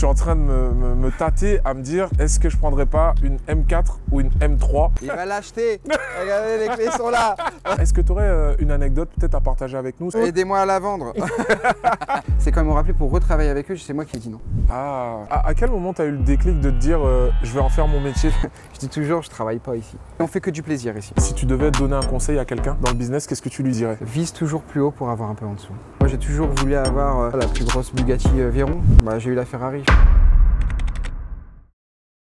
suis en train de me tâter à me dire, est-ce que je prendrais pas une M4 ou une M3? Il va l'acheter. Regardez, les clés sont là. Est-ce que tu aurais une anecdote peut-être à partager avec nous? Aidez-moi à la vendre. C'est quand ils m'ont rappelé pour retravailler avec eux, c'est moi qui ai dit non. Ah, à quel moment tu as eu le déclic de te dire, je vais en faire mon métier? Je dis toujours, je travaille pas ici. On fait que du plaisir ici. Si tu devais donner un conseil à quelqu'un dans le business, qu'est-ce que tu lui dirais? Vise toujours plus haut pour avoir un peu en dessous. Moi, j'ai toujours voulu avoir la plus grosse Bugatti Veyron. Bah, j'ai eu la Ferrari.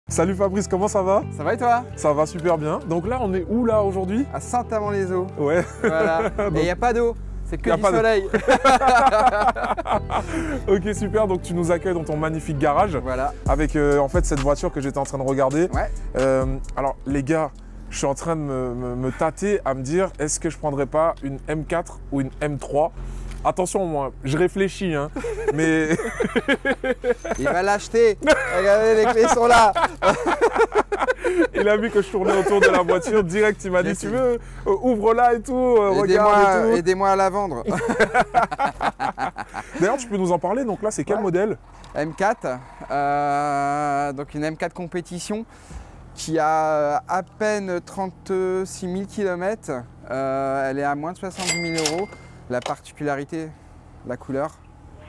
Salut Fabrice, comment ça va? Ça va et toi? Ça va super bien. Donc là, on est où là aujourd'hui? À Saint-Amand-les-Eaux. Ouais. Voilà. Et il n'y a pas d'eau. C'est que du soleil. Ok, super. Donc tu nous accueilles dans ton magnifique garage. Voilà. Avec en fait cette voiture que j'étais en train de regarder. Ouais. Alors les gars, je suis en train de me tâter à me dire, est-ce que je prendrais pas une M4 ou une M3? Attention, moi, je réfléchis, hein, mais... Il va l'acheter. Regardez, les clés sont là. Il a vu que je tournais autour de la voiture, direct, il m'a dit, tu veux, ouvre-la et tout, regarde et tout. Aidez-moi à la vendre. D'ailleurs, tu peux nous en parler, donc là, c'est quel modèle? M4, donc une M4 compétition qui a à peine 36 000 km. Elle est à moins de 70 000 €. La particularité, la couleur,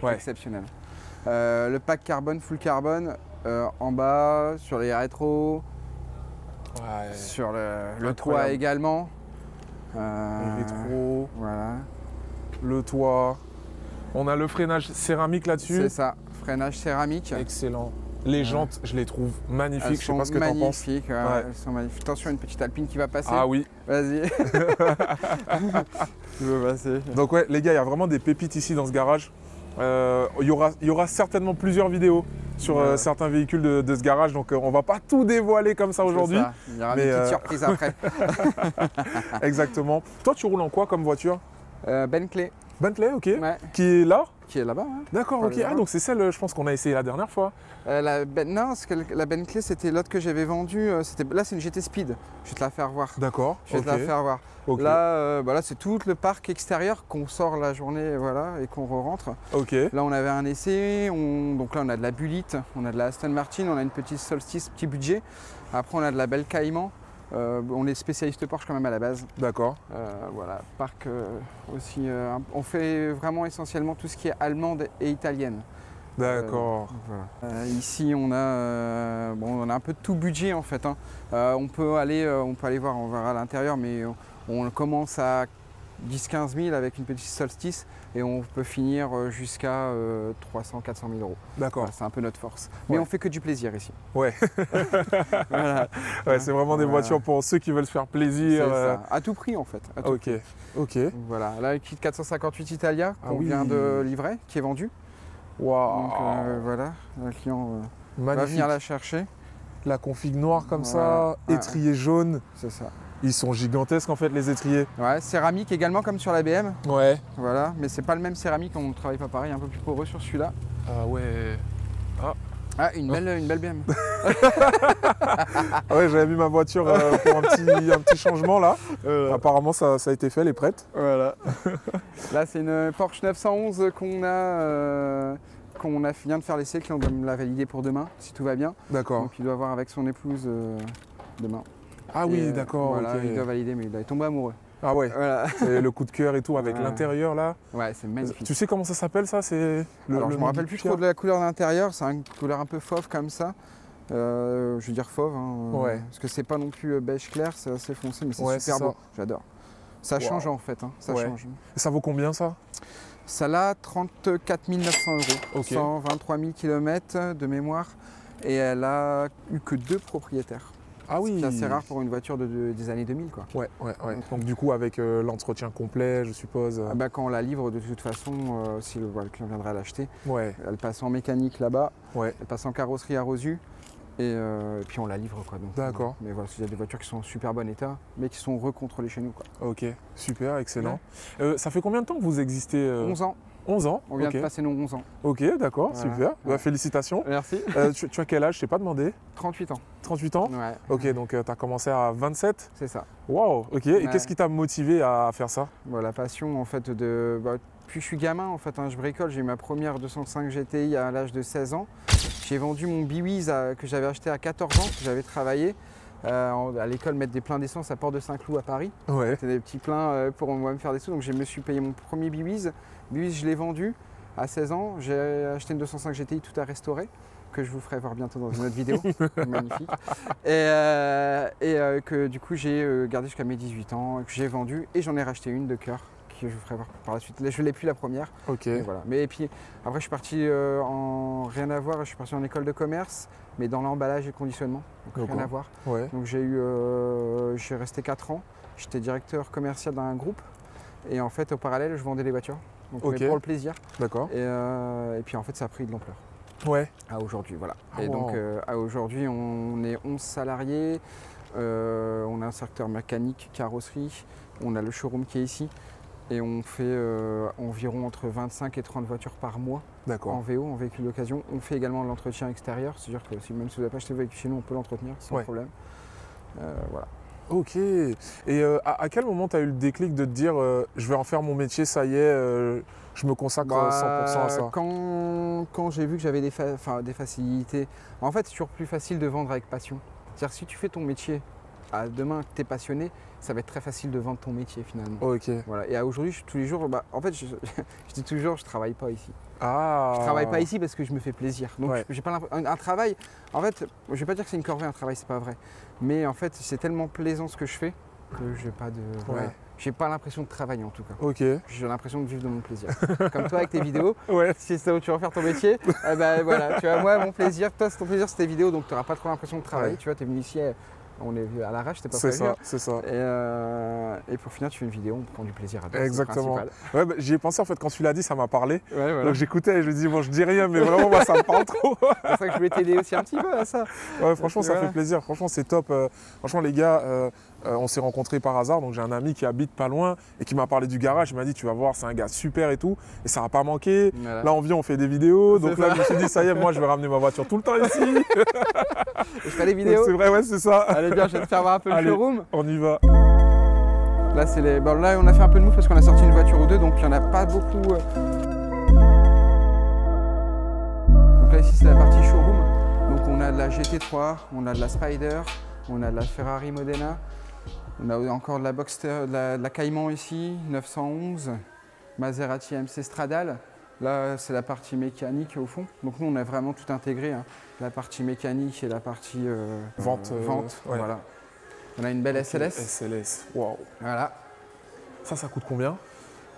exceptionnelle. Le pack carbone, full carbone, en bas, sur les rétros, sur le toit également. Les rétros, voilà. Le toit. On a le freinage céramique là-dessus. C'est ça, freinage céramique. Excellent. Les jantes, je les trouve magnifiques. Je sais pas ce que tu en penses. Elles sont magnifiques. Attention, une petite Alpine qui va passer. Ah oui. Vas-y. Tu veux passer. Donc ouais, les gars, il y a vraiment des pépites ici dans ce garage. Il y aura certainement plusieurs vidéos sur certains véhicules de ce garage. Donc on va pas tout dévoiler comme ça aujourd'hui. Il y aura des petites surprises après. Exactement. Toi, tu roules en quoi comme voiture? Bentley. Bentley, ok. Ouais. Qui est là? Qui est là-bas. Hein. D'accord, ok. Ah, donc c'est celle, je pense qu'on a essayé la dernière fois. Non, parce que la Bentley, c'était l'autre que j'avais vendue. Là, c'est une GT Speed. Je vais te la faire voir. D'accord. Je vais te la faire voir. Okay. Là, là c'est tout le parc extérieur qu'on sort la journée et qu'on re-rentre. Ok. Là, on avait un essai. Donc là, on a de la Bullitt, on a de la Aston Martin, on a une petite Solstice, petit budget. Après, on a de la belle Cayman. On est spécialiste Porsche quand même à la base. D'accord. Voilà, parc aussi. On fait vraiment essentiellement tout ce qui est allemande et italienne. D'accord. Voilà. Ici, on a un peu de tout budget en fait. Hein. On peut aller voir, on verra à l'intérieur, mais on commence à 10-15 000 avec une petite Solstice et on peut finir jusqu'à 300-400 000 €. D'accord. Voilà, c'est un peu notre force. Mais on fait que du plaisir ici. Ouais. Voilà. Ouais, c'est vraiment des voitures pour ceux qui veulent se faire plaisir. Ça. À tout prix en fait. À tout prix. Ok. Voilà, là, le kit 458 Italia qu'on vient de livrer, qui est vendu. Waouh. Donc voilà, le client va venir la chercher. La config noire comme ça, étrier jaune. C'est ça. Ils sont gigantesques en fait les étriers. Ouais, céramique également comme sur la BM. Ouais. Voilà, mais c'est pas le même céramique, on ne travaille pas pareil, un peu plus poreux sur celui-là. Ah ouais. Ah, une belle BM. Ouais, j'avais mis ma voiture pour un petit changement là. Apparemment ça a été fait, elle est prête. Voilà. Là c'est une Porsche 911 qu'on vient de faire l'essai, le client doit me la valider pour demain, si tout va bien. D'accord. Donc il doit voir avec son épouse demain. Ah oui, d'accord. Voilà, okay. il doit valider, mais il est tombé amoureux. Ah ouais, voilà. Et le coup de cœur et tout avec l'intérieur là. Ouais, c'est magnifique. Tu sais comment ça s'appelle ça? Alors je me rappelle plus trop de la couleur d'intérieur, c'est une couleur un peu fauve comme ça. Je veux dire fauve, hein, parce que c'est pas non plus beige clair, c'est assez foncé, mais c'est super beau, j'adore. Ça change en fait, hein, ça change. Et ça vaut combien ça? Ça a 34 900 €, 123 000 km de mémoire, et elle a eu que 2 propriétaires. Ah oui. C'est assez rare pour une voiture des années 2000 quoi. Ouais. Donc du coup avec l'entretien complet, je suppose. Quand on la livre de toute façon, si le client viendra l'acheter, elle passe en mécanique là-bas, elle passe en carrosserie à Rosu. Et puis on la livre quoi. D'accord. Mais voilà, il y a des voitures qui sont en super bon état, mais qui sont recontrôlées chez nous quoi. Ok, super, excellent. Ça fait combien de temps que vous existez 11 ans. 11 ans. On vient de passer nos 11 ans. Ok, d'accord, super. Bah, félicitations. Merci. Tu as quel âge? Je t'ai pas demandé. 38 ans. 38 ans? Ouais. Ok, donc tu as commencé à 27? C'est ça. Waouh, ok. Et qu'est-ce qui t'a motivé à faire ça? La passion en fait depuis je suis gamin en fait, hein, je bricole. J'ai eu ma première 205 GTI à l'âge de 16 ans. J'ai vendu mon Biwiz que j'avais acheté à 14 ans, que j'avais travaillé à l'école, mettre des pleins d'essence à Port de Saint-Cloud à Paris. Ouais. C'était des petits pleins pour moi me faire des sous. Donc je me suis payé mon premier Biwiz. Biwiz, je l'ai vendu à 16 ans. J'ai acheté une 205 GTI tout à restaurer, que je vous ferai voir bientôt dans une autre vidéo. Magnifique. Et que du coup j'ai gardé jusqu'à mes 18 ans, que j'ai vendu et j'en ai racheté une de cœur. Que je vous ferai voir par la suite. Là, je ne l'ai plus la première. Ok. Et voilà. Mais et puis après, je suis parti en rien à voir. Je suis parti en école de commerce, mais dans l'emballage et le conditionnement. Donc rien à voir. Ouais. Donc j'ai resté 4 ans. J'étais directeur commercial d'un groupe. Et en fait, au parallèle, je vendais des voitures. Donc mais pour le plaisir. D'accord. Et puis en fait, ça a pris de l'ampleur. Ouais. À aujourd'hui, voilà. Ah, et donc à aujourd'hui, on est 11 salariés. On a un secteur mécanique, carrosserie. On a le showroom qui est ici. Et on fait environ entre 25 et 30 voitures par mois en VO, en véhicule d'occasion. On fait également l'entretien extérieur, c'est-à-dire que même si vous n'avez pas acheté le véhicule chez nous, on peut l'entretenir sans problème. Voilà. Ok. Et à quel moment tu as eu le déclic de te dire je vais en faire mon métier, ça y est, je me consacre 100% à ça? Quand j'ai vu que j'avais des facilités. En fait, c'est toujours plus facile de vendre avec passion. C'est-à-dire que si tu fais ton métier à demain, que tu es passionné, ça va être très facile de vendre ton métier finalement. Ok. Voilà. Et aujourd'hui, tous les jours, en fait, je dis toujours, je travaille pas ici. Ah. Je travaille pas ici parce que je me fais plaisir. Donc, j'ai pas un travail. En fait, je vais pas dire que c'est une corvée, un travail, c'est pas vrai. Mais en fait, c'est tellement plaisant ce que je fais que j'ai pas de. Voilà. J'ai pas l'impression de travailler en tout cas. Ok. J'ai l'impression de vivre de mon plaisir. Comme toi avec tes vidéos. Ouais. Si c'est ça où tu vas faire ton métier, voilà. Tu vois, moi, mon plaisir, toi, c'est ton plaisir, c'est tes vidéos, donc tu n'auras pas trop l'impression de travailler. Tu vois, tu es venu ici. On est vu à l'arrache, c'était pas prévu. C'est ça. Et pour finir, tu fais une vidéo, on prend du plaisir à deux. Exactement. Ouais, j'y ai pensé en fait quand tu l'as dit, ça m'a parlé. Ouais, voilà. Donc j'écoutais et je me dis bon, je dis rien, mais vraiment moi, ça me parle trop. C'est pour ça que je voulais t'aider aussi un petit peu à ça. Ouais, franchement, ça fait plaisir. Franchement, c'est top. Franchement, les gars, on s'est rencontrés par hasard. Donc j'ai un ami qui habite pas loin et qui m'a parlé du garage. Il m'a dit tu vas voir, c'est un gars super et tout. Et ça va pas manquer. Voilà. Là, on vient, on fait des vidéos. Donc là, je me suis dit ça y est, moi, je vais ramener ma voiture tout le temps ici. Je fais des vidéos. C'est vrai, ouais, c'est ça. Allez bien, je vais te faire voir un peu le showroom. On y va. Là, là, on a fait un peu de move parce qu'on a sorti une voiture ou deux, donc il n'y en a pas beaucoup. Donc là, ici, c'est la partie showroom. Donc on a de la GT3, on a de la Spider, on a de la Ferrari Modena, on a encore de la Boxster, de la Cayman ici, 911, Maserati MC Stradale. Là, c'est la partie mécanique au fond. Donc nous, on a vraiment tout intégré, hein. La partie mécanique et la partie vente. Voilà. On a une belle SLS. SLS, waouh. Voilà. Ça coûte combien?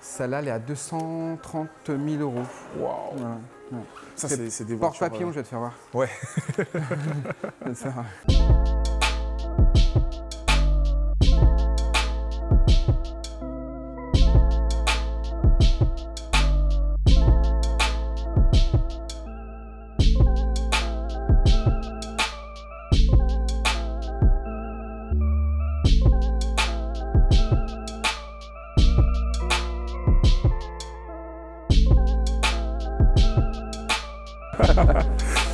Celle-là, elle est à 230 000 €. Waouh. Voilà. Ouais. Ça, c'est des porte-papillon, je vais te faire voir. Ouais. Je vais te faire voir.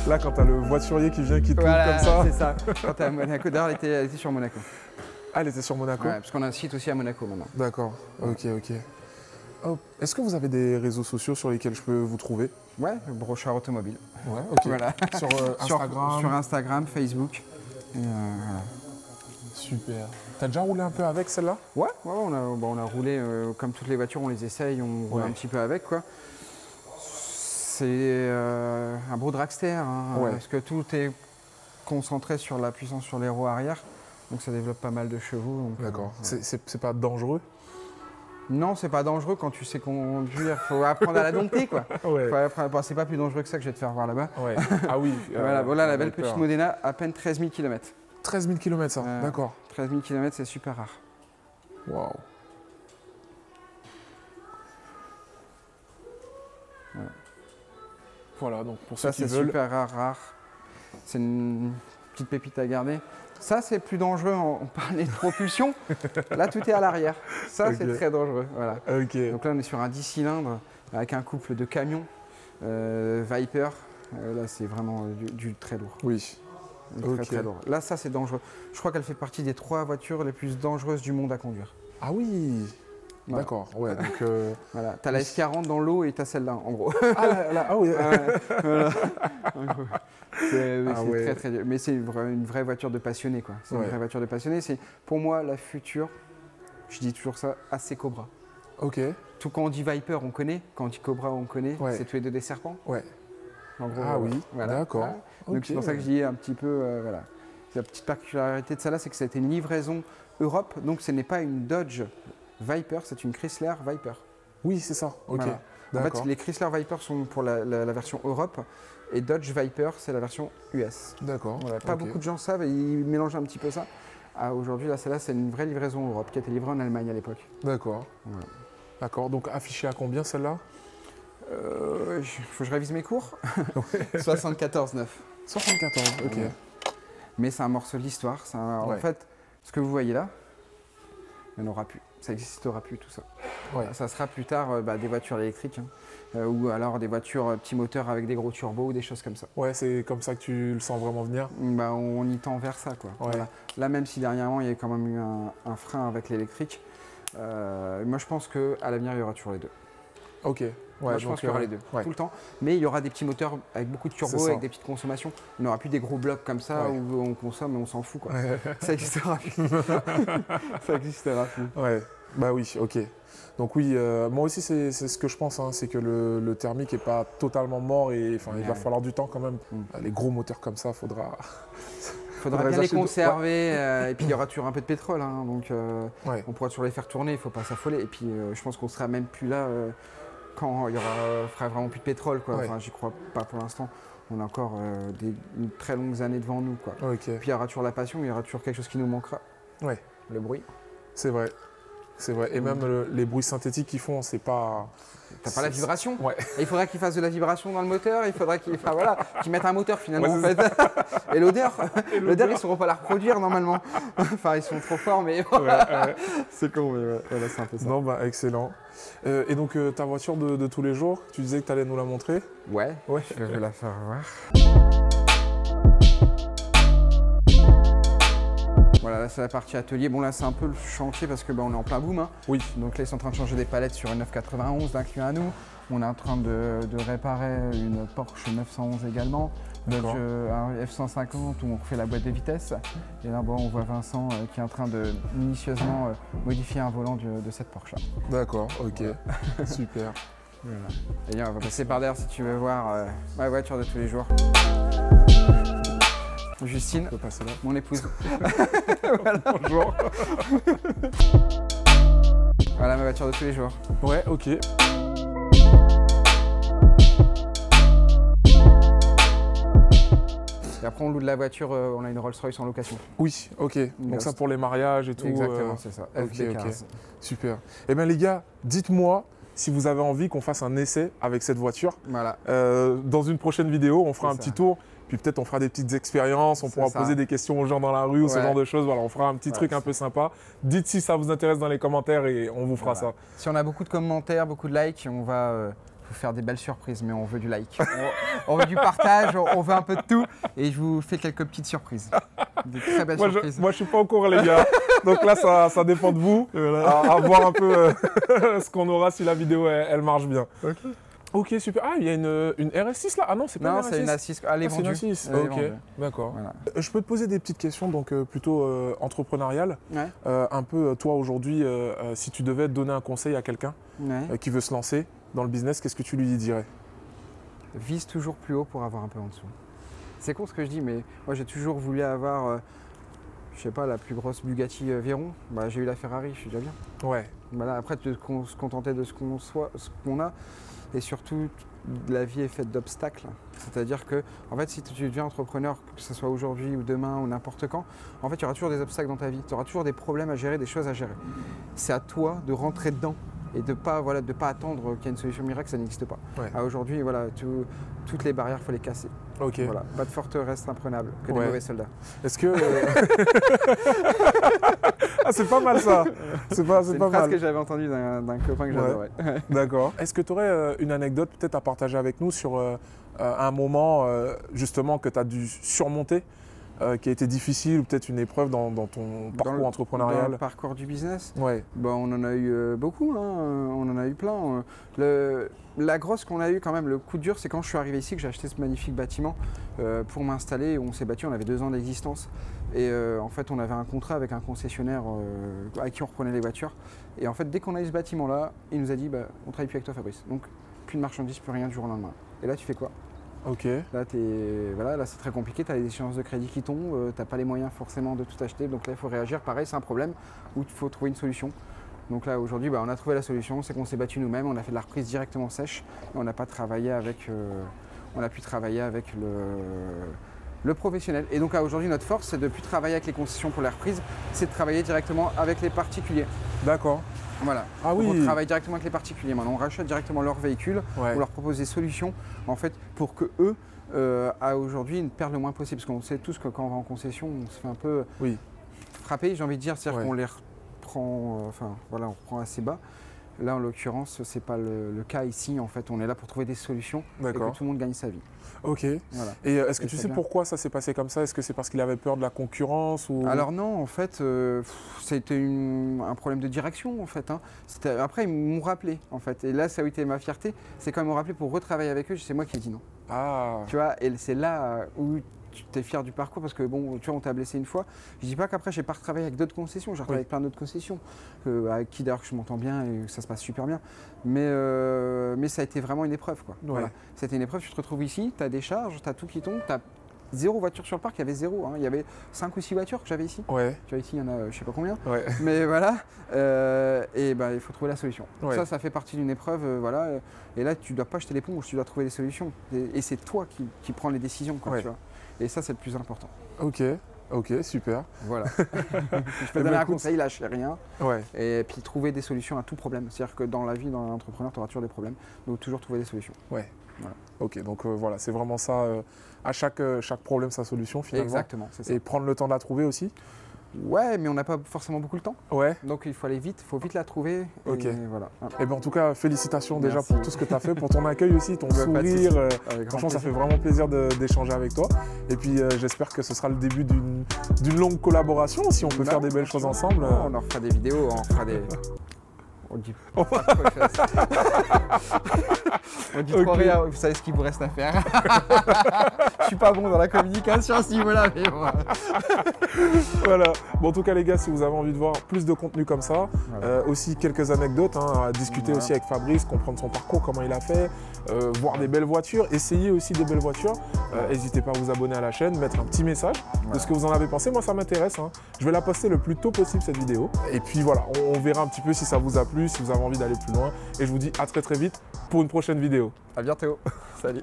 Là, quand t'as le voiturier qui vient, qui te voilà, comme ça. C'est ça. Quand t'es à Monaco, d'ailleurs, elle était sur Monaco. Ah, elle était sur Monaco? Ouais, parce qu'on a un site aussi à Monaco maintenant. D'accord, ok. Oh, est-ce que vous avez des réseaux sociaux sur lesquels je peux vous trouver? Ouais, Brochard Automobile. Ouais, ok. Voilà. Sur Instagram? Sur Instagram, Facebook. Et voilà. Super. T'as déjà roulé un peu avec celle-là? Ouais, on a roulé, comme toutes les voitures, on les essaye, on roule un petit peu avec, quoi. C'est un beau dragster, hein, parce que tout est concentré sur la puissance sur les roues arrière, donc ça développe pas mal de chevaux. D'accord. C'est pas dangereux? Non, c'est pas dangereux quand tu sais conduire. Faut apprendre à la dompter, quoi. Ouais. Bon, c'est pas plus dangereux que ça que je vais te faire voir là-bas. Ouais. Ah oui. Voilà, la belle petite Modena, à peine 13 000 km. 13 000 km, ça. D'accord. 13 000 km, c'est super rare. Waouh. Voilà, donc pour ceux qui veulent. Ça, c'est super rare. C'est une petite pépite à garder. Ça, c'est plus dangereux. On parlait de propulsion. Là, tout est à l'arrière. Ça, c'est très dangereux. Voilà. Okay. Donc là, on est sur un 10 cylindres avec un couple de camions Viper. Là, c'est vraiment du très lourd. Oui. Très lourd. Là, ça, c'est dangereux. Je crois qu'elle fait partie des 3 voitures les plus dangereuses du monde à conduire. Ah oui. Voilà. D'accord, ouais. Donc, Voilà, t'as la S40 dans l'eau et t'as celle-là, en gros. Ah oui. Voilà. C'est ouais. très très dur. Mais c'est une vraie voiture de passionné, quoi. C'est une vraie voiture de passionné. C'est pour moi la future, je dis toujours ça, AC Cobra. Ok. Tout quand on dit Viper, on connaît. Quand on dit Cobra, on connaît. Ouais. C'est tous les deux des serpents. Ouais. En gros, Ah oui, voilà. d'accord. Donc Ok. c'est pour ça que je dis un petit peu, voilà. La petite particularité de ça là, c'est que ça a été une livraison Europe. Donc ce n'est pas une Dodge Viper, c'est une Chrysler Viper. Oui, c'est ça. Ok. Voilà. En fait, les Chrysler Viper sont pour la version Europe et Dodge Viper, c'est la version US. D'accord. Voilà. Pas beaucoup de gens savent et ils mélangent un petit peu ça. Aujourd'hui, là, celle-là, c'est une vraie livraison Europe qui a été livrée en Allemagne à l'époque. D'accord. Voilà. D'accord. Donc affiché à combien celle-là? Faut que je révise mes cours. 74,9. 74, ok. Ouais. Mais c'est un morceau de l'histoire. En fait, ce que vous voyez là, il n'y en aura plus. Ça n'existera plus tout ça. Ouais. Ça sera plus tard des voitures électriques ou alors des voitures petits moteurs avec des gros turbos ou des choses comme ça. Ouais, c'est comme ça que tu le sens vraiment venir. On y tend vers ça, quoi. Ouais. Voilà. Là, même si dernièrement il y a quand même eu un frein avec l'électrique, moi je pense qu'à l'avenir il y aura toujours les deux. Ok. Ouais, moi, je pense qu'il y aura les deux, tout le temps. Mais il y aura des petits moteurs avec beaucoup de turbo, avec des petites consommations. On n'aura plus des gros blocs comme ça où on consomme et on s'en fout, quoi. Ça existera plus. Ça existera plus. Ouais, bah oui, ok. Donc oui, moi aussi c'est ce que je pense, hein, c'est que le thermique n'est pas totalement mort et il va falloir du temps quand même. Les gros moteurs comme ça, faudra bien les conserver et puis il y aura toujours un peu de pétrole, hein, donc on pourra toujours les faire tourner, il ne faut pas s'affoler. Et puis je pense qu'on ne sera même plus là quand il y fera vraiment plus de pétrole, quoi. Enfin, j'y crois pas pour l'instant. On a encore une très longues années devant nous, quoi. Okay. Puis il y aura toujours la passion, il y aura toujours quelque chose qui nous manquera. Ouais. Le bruit. C'est vrai. C'est vrai. Et même les bruits synthétiques qu'ils font, c'est pas. T'as pas la vibration. Ouais. Il faudrait qu'ils fassent de la vibration dans le moteur. Il faudrait qu'ils mettent un moteur finalement en fait. Et l'odeur, ils sauront pas la reproduire normalement. Enfin, ils sont trop forts, mais c'est con. Mais voilà, c'est un peu ça. Non, bah excellent. Et donc ta voiture de tous les jours, tu disais que tu allais nous la montrer. Ouais. Je vais la faire voir. Voilà, là c'est la partie atelier. Bon là c'est un peu le chantier parce que on est en plein boom. Hein. Oui. Donc là ils sont en train de changer des palettes sur une 991 d'un client à nous. On est en train de réparer une Porsche 911 également. Donc un F150 où on refait la boîte de vitesse. Et là on voit Vincent qui est en train de minutieusement modifier un volant de cette Porsche là. D'accord, ok. Super. Voilà. Et bien on va passer par derrière si tu veux voir ma voiture de tous les jours. Justine, mon épouse. Voilà. Bonjour. Voilà ma voiture de tous les jours. Ouais, ok. Et après on loue de la voiture, on a une Rolls-Royce en location. Oui, ok. Donc ça pour les mariages et tout. Exactement, c'est ça. Ok. Super. Eh bien les gars, dites-moi si vous avez envie qu'on fasse un essai avec cette voiture. Voilà. Dans une prochaine vidéo, on fera un petit tour. Puis peut-être on fera des petites expériences, on pourra poser des questions aux gens dans la rue ou ce genre de choses. Voilà, on fera un petit truc un peu sympa. Dites si ça vous intéresse dans les commentaires et on vous fera ça. Si on a beaucoup de commentaires, beaucoup de likes, on va vous faire des belles surprises, mais on veut du like. on veut du partage, on veut un peu de tout et je vous fais quelques petites surprises. Des très belles surprises. Moi je suis pas au courant les gars, donc là ça dépend de vous. À voir un peu ce qu'on aura si la vidéo elle marche bien. Ok, super. Ah, il y a une RS6 là? Ah non, c'est pas une RS6. Non, c'est une A6. Elle est vendue. C'est une A6. Ok, d'accord. Voilà. Je peux te poser des petites questions, donc plutôt entrepreneuriales. Un peu, toi aujourd'hui, si tu devais donner un conseil à quelqu'un qui veut se lancer dans le business, qu'est-ce que tu lui dirais? Vise toujours plus haut pour avoir un peu en dessous. C'est con ce que je dis, mais moi j'ai toujours voulu avoir, je sais pas, la plus grosse Bugatti Veyron. Bah, j'ai eu la Ferrari, je suis déjà bien. Ouais. Voilà, après, se contenter de ce qu'on a. Et surtout, la vie est faite d'obstacles. C'est-à-dire que, en fait, si tu deviens entrepreneur, que ce soit aujourd'hui ou demain ou n'importe quand, en fait, il y aura toujours des obstacles dans ta vie. Tu auras toujours des problèmes à gérer, des choses à gérer. C'est à toi de rentrer dedans et de pas attendre qu'il y ait une solution miracle, ça n'existe pas. Aujourd'hui, voilà, toutes les barrières, il faut les casser. Voilà, pas de forteresse imprenable, que des mauvais soldats. Est-ce que... Ah, c'est pas mal ça. C'est pas une mal. phrase que j'avais entendue d'un copain que j'adorais. D'accord. Est-ce que tu aurais une anecdote peut-être à partager avec nous sur un moment justement que tu as dû surmonter qui a été difficile ou peut-être une épreuve dans ton parcours entrepreneurial? Dans le parcours du business? Ouais. Bon, on en a eu beaucoup, hein, on en a eu plein. La grosse qu'on a eu quand même, le coup dur, c'est quand je suis arrivé ici que j'ai acheté ce magnifique bâtiment pour m'installer. On s'est battu, on avait 2 ans d'existence. Et en fait, on avait un contrat avec un concessionnaire à qui on reprenait les voitures. Et en fait, dès qu'on a eu ce bâtiment-là, il nous a dit on travaille plus avec toi, Fabrice. Donc, plus de marchandises, plus rien du jour au lendemain. Et là, tu fais quoi? Ok. Là, là c'est très compliqué, tu as les échéances de crédit qui tombent, tu n'as pas les moyens forcément de tout acheter. Donc là, il faut réagir. Pareil, c'est un problème où il faut trouver une solution. Donc là, aujourd'hui, on a trouvé la solution, c'est qu'on s'est battu nous-mêmes, on a fait de la reprise directement sèche. Et on n'a pas travaillé avec, on a pu travailler avec le professionnel. Et donc aujourd'hui, notre force, c'est de ne plus travailler avec les concessions pour la reprise, c'est de travailler directement avec les particuliers. D'accord. Voilà. Ah oui. On travaille directement avec les particuliers. Maintenant, on rachète directement leurs véhicules, on leur propose des solutions en fait, pour que eux, à aujourd'hui, ne perdent le moins possible. Parce qu'on sait tous que quand on va en concession, on se fait un peu frapper, j'ai envie de dire, c'est-à-dire qu'on les reprend, on reprend assez bas. Là, en l'occurrence, ce n'est pas le cas ici. En fait, on est là pour trouver des solutions et que tout le monde gagne sa vie. Ok. Voilà. Et est-ce que tu sais pourquoi ça s'est passé comme ça? Est-ce que c'est parce qu'il avait peur de la concurrence ou... Alors non, en fait, c'était un problème de direction, en fait. Hein. Après, ils m'ont rappelé, en fait. Et là, ça a été ma fierté. C'est quand ils m'ont rappelé pour retravailler avec eux, c'est moi qui ai dit non. Ah. Tu vois, et c'est là où tu es fier du parcours parce que bon, tu vois, on t'a blessé une fois. Je dis pas qu'après, j'ai pas retravaillé avec d'autres concessions. J'ai retravaillé avec plein d'autres concessions, avec qui d'ailleurs je m'entends bien et ça se passe super bien. Mais ça a été vraiment une épreuve, quoi. Voilà. C'était une épreuve. Tu te retrouves ici, tu as des charges, tu as tout qui tombe, tu as 0 voiture sur le parc. Il y avait 0. Hein. Il y avait 5 ou 6 voitures que j'avais ici. Ouais. Tu vois, ici, il y en a je sais pas combien. Ouais. Mais voilà. Et il faut trouver la solution. Ouais. Ça fait partie d'une épreuve. Voilà. Et là, tu dois pas jeter l'éponge, tu dois trouver des solutions. Et c'est toi qui prends les décisions, quoi, tu vois. Et ça, c'est le plus important. Ok, super. Voilà. Je peux donner un conseil, lâchez rien. Ouais. Et puis trouver des solutions à tout problème. C'est-à-dire que dans la vie, dans l'entrepreneur, tu auras toujours des problèmes. Donc toujours trouver des solutions. Ouais. Voilà. Ok, donc voilà, c'est vraiment ça. À chaque problème, sa solution finalement. Exactement, c'est ça. Et prendre le temps de la trouver aussi. Ouais, mais on n'a pas forcément beaucoup le temps. Ouais. Donc il faut aller vite, il faut vite la trouver. Ok. Et voilà. Et bien en tout cas, félicitations déjà pour tout ce que tu as fait, pour ton accueil aussi, ton sourire. Franchement, ça fait vraiment plaisir d'échanger avec toi. Et puis j'espère que ce sera le début d'une longue collaboration, si on peut faire des belles choses ensemble. On en fera des vidéos, on fera des... On dit pas trop on dit trop rien, vous savez ce qu'il vous reste à faire. Je suis pas bon dans la communication à ce niveau-là, mais bon. Voilà. Bon, en tout cas, les gars, si vous avez envie de voir plus de contenu comme ça, aussi quelques anecdotes, à discuter aussi avec Fabrice, comprendre son parcours, comment il a fait, voir des belles voitures, essayer aussi des belles voitures. N'hésitez pas à vous abonner à la chaîne, mettre un petit message de ce que vous en avez pensé. Moi, ça m'intéresse. Je vais la poster le plus tôt possible, cette vidéo. Et puis voilà, on verra un petit peu si ça vous a plu, si vous avez envie d'aller plus loin. Et je vous dis à très vite pour une prochaine vidéo. À bientôt. Salut.